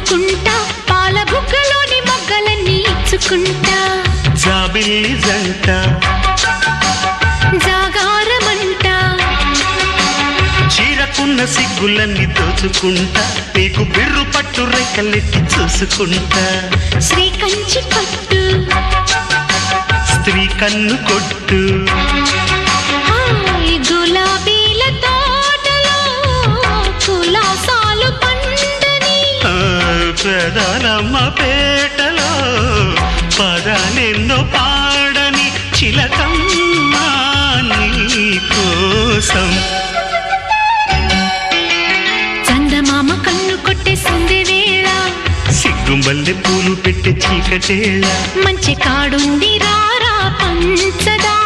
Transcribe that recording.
హత్తుకుంటా పాల బుగ్గలోని మొగ్గలన్నీ ఇచ్చుకుంటా జాబిల్లి జంట జాగారమంట చీరకున్న సిగ్గులన్నీ దోచుకుంటా నీకు బిర్రు పట్టు రెక్కలెట్టి చూసుకుంటా శ్రీకంచి పట్టు స్త్రీ కన్ను కొట్టు గులాబీల తోటలో కులాసాలు పండని ప్రధానమ్మ పేటలో పదాలెన్నో పాడని చిలకమ్మ నీ కోసం చందమామ కన్ను కొట్టే సందె వేళ సిగ్గుంబల్లె పూలు పెట్టే చీకటేళ మంచి కాడుంది రారా పంచదా